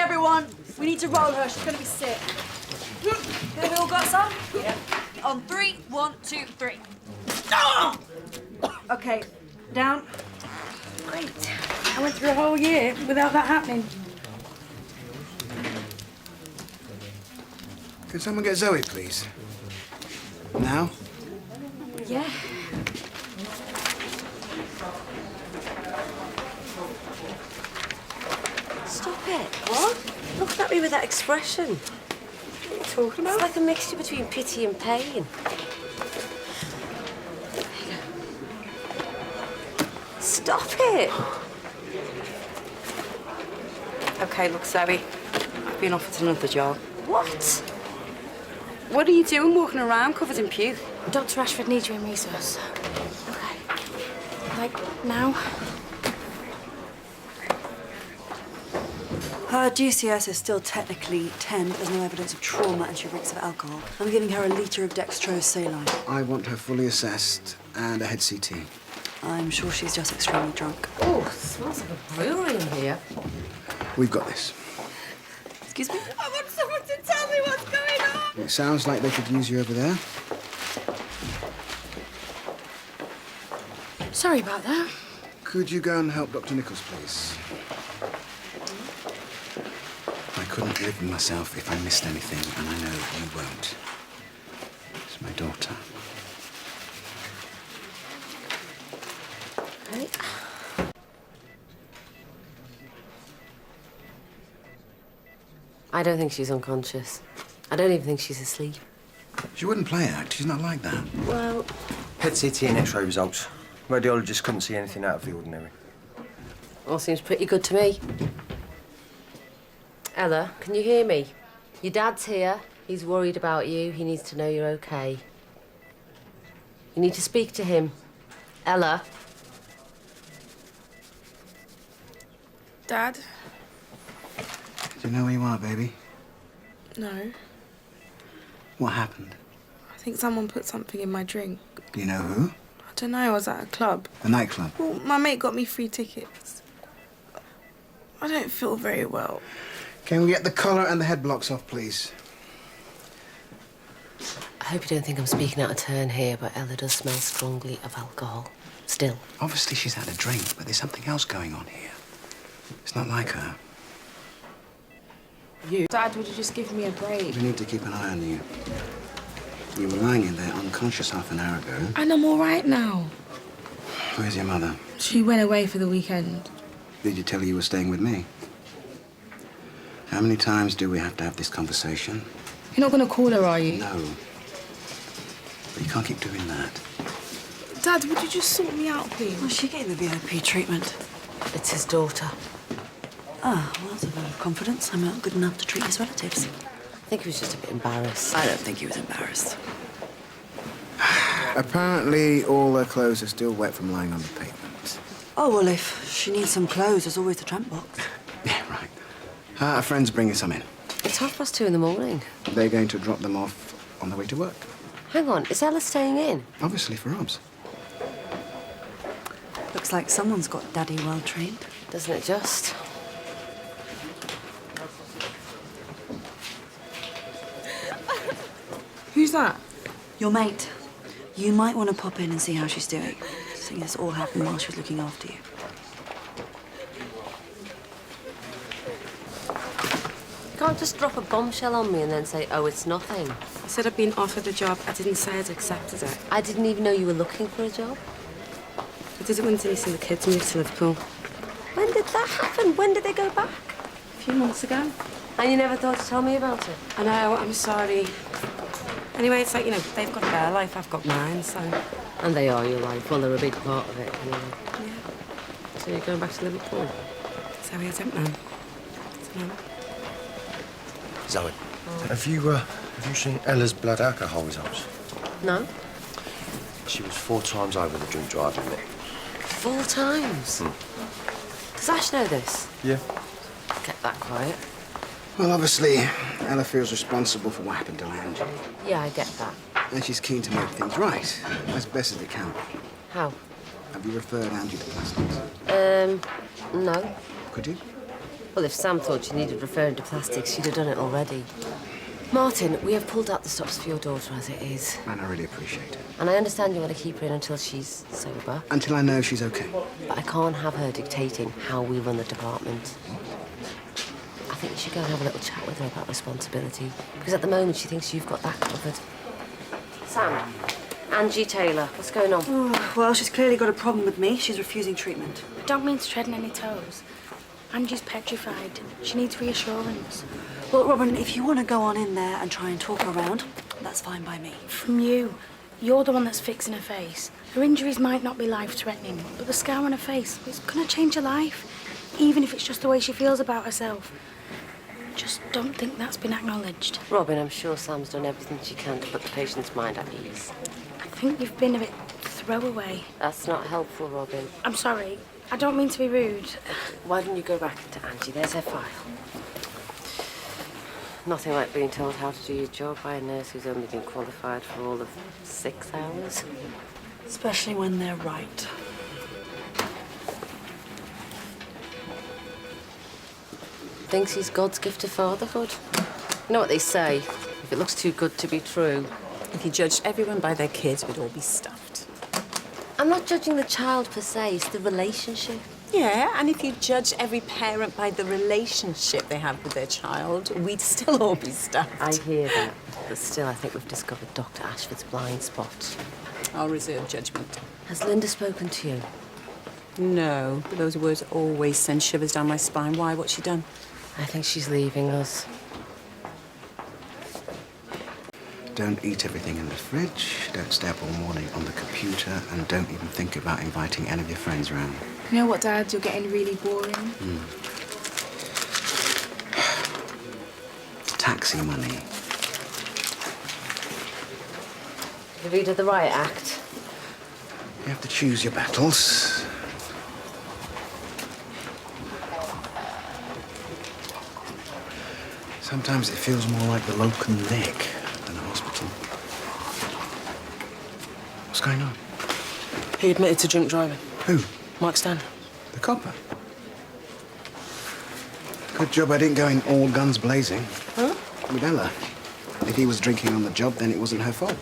everyone. We need to roll her. She's going to be sick. Have we all got some? Yeah. On 3, 1, 2, 3. Oh! Okay, down. Great. I went through a whole year without that happening. Can someone get Zoe, please? Now? Yeah. Stop it. What? Looking at me with that expression. What are you talking about? It's like a mixture between pity and pain. Stop it. OK, look, Zoe. I've been offered another job. What? What are you doing walking around covered in puke? Dr. Ashford needs you in resource. Okay. Like, now? Her GCS is still technically 10, but there's no evidence of trauma and she reeks of alcohol. I'm giving her a litre of dextrose saline. I want her fully assessed and a head CT. I'm sure she's just extremely drunk. Oh, it smells like a brewery in here. We've got this. Excuse me? I want someone to tell me what's going on. It sounds like they could use you over there. Sorry about that. Could you go and help Dr. Nichols, please? I couldn't live with myself if I missed anything, and I know you won't. It's my daughter. Right. I don't think she's unconscious. I don't even think she's asleep. She wouldn't play act. She's not like that. Well... Head CT and X-ray results. Radiologist couldn't see anything out of the ordinary. All seems pretty good to me. Ella, can you hear me? Your dad's here. He's worried about you. He needs to know you're okay. You need to speak to him. Ella. Dad? Do you know where you are, baby? No. What happened? I think someone put something in my drink. Do you know who? I don't know, I was at a club. A nightclub? Well, my mate got me free tickets. I don't feel very well. Can we get the collar and the head blocks off, please? I hope you don't think I'm speaking out of turn here, but Ella does smell strongly of alcohol. Still. Obviously, she's had a drink, but there's something else going on here. It's not like her. You? Dad, would you just give me a break? We need to keep an eye on you. You were lying in there unconscious half an hour ago. And I'm all right now. Where's your mother? She went away for the weekend. Did you tell her you were staying with me? How many times do we have to have this conversation? You're not going to call her, are you? No. But you can't keep doing that. Dad, would you just sort me out, please? Well, she gave the VIP treatment. It's his daughter. Ah, well, that's a vote of confidence. I'm not good enough to treat his relatives. I think he was just a bit embarrassed. I don't think he was embarrassed. Apparently, all her clothes are still wet from lying on the pavement. Oh, well, if she needs some clothes, there's always the tramp box. Yeah, right. Her friend's bringing some in. It's 2:30 in the morning. They're going to drop them off on the way to work. Hang on, is Ella staying in? Obviously for Rob's. Looks like someone's got Daddy well trained. Doesn't it just? Who's that? Your mate. You might want to pop in and see how she's doing. Seeing this all happened while she was looking after you. You can't just drop a bombshell on me and then say, oh, it's nothing. I said I'd been offered a job. I didn't say I'd accepted it. I didn't even know you were looking for a job. I did it when Denise and the kids moved to Liverpool. When did that happen? When did they go back? A few months ago. And you never thought to tell me about it? I know, I'm sorry. Anyway, it's like, you know, they've got their life, I've got mine, so... And they are your life. Well, they're a big part of it, anyway. Yeah. So you're going back to Liverpool? Zoe, I don't know. I don't know. Zoe, have you seen Ella's blood alcohol results? No. She was 4 times over the drink driving limit. 4 times? Does Ash know this? Yeah. Kept that quiet. Well, obviously, Ella feels responsible for what happened to Angie. Yeah, I get that. And she's keen to make things right, as best as they can. How? Have you referred Angie to plastics? No. Could you? Well, if Sam thought she needed referring to plastics, she'd have done it already. Martin, we have pulled out the stops for your daughter as it is. And I really appreciate it. And I understand you want to keep her in until she's sober. Until I know she's okay. But I can't have her dictating how we run the department. I think you should go and have a little chat with her about responsibility. Because at the moment, she thinks you've got that covered. Sam, Angie Taylor, what's going on? Oh, well, she's clearly got a problem with me. She's refusing treatment. I don't mean to tread on any toes. Angie's petrified. She needs reassurance. Well, Robin, if you want to go on in there and try and talk her around, that's fine by me. From you. You're the one that's fixing her face. Her injuries might not be life-threatening, but the scar on her face, it's gonna change her life. Even if it's just the way she feels about herself. Just don't think that's been acknowledged. Robin, I'm sure Sam's done everything she can to put the patient's mind at ease. I think you've been a bit throwaway. That's not helpful, Robin. I'm sorry. I don't mean to be rude. Why don't you go back to Angie? There's her file. Nothing like being told how to do your job by a nurse who's only been qualified for all of 6 hours. Especially when they're right. Thinks he's God's gift to fatherhood. You know what they say? If it looks too good to be true. If you judged everyone by their kids, we'd all be stuffed. I'm not judging the child per se, it's the relationship. Yeah, and if you judge every parent by the relationship they have with their child, we'd still all be stuffed. I hear that. But still, I think we've discovered Dr. Ashford's blind spot. I'll reserve judgment. Has Linda spoken to you? No, but those words always send shivers down my spine. Why? What's she done? I think she's leaving us. Don't eat everything in the fridge, don't stay up all morning on the computer, and don't even think about inviting any of your friends around. You know what, Dad? You're getting really boring. Taxi money. The read of the Riot Act. You have to choose your battles. Sometimes it feels more like the local neck than a hospital. What's going on? He admitted to drink driving. Who? Mike Stanley. The copper? Good job I didn't go in all guns blazing. Huh? With Ella. If he was drinking on the job, then it wasn't her fault.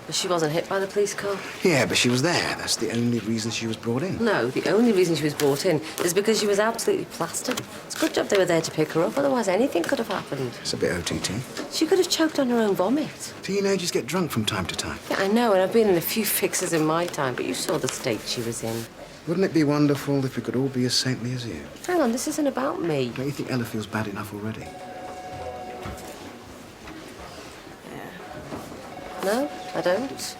But she wasn't hit by the police car. Yeah, but she was there. That's the only reason she was brought in. No, the only reason she was brought in is because she was absolutely plastered. It's a good job they were there to pick her up, otherwise anything could have happened. It's a bit OTT. She could have choked on her own vomit. Teenagers get drunk from time to time. Yeah, I know, and I've been in a few fixes in my time, but you saw the state she was in. Wouldn't it be wonderful if we could all be as saintly as you? Hang on, this isn't about me. Don't you think Ella feels bad enough already? No, I don't.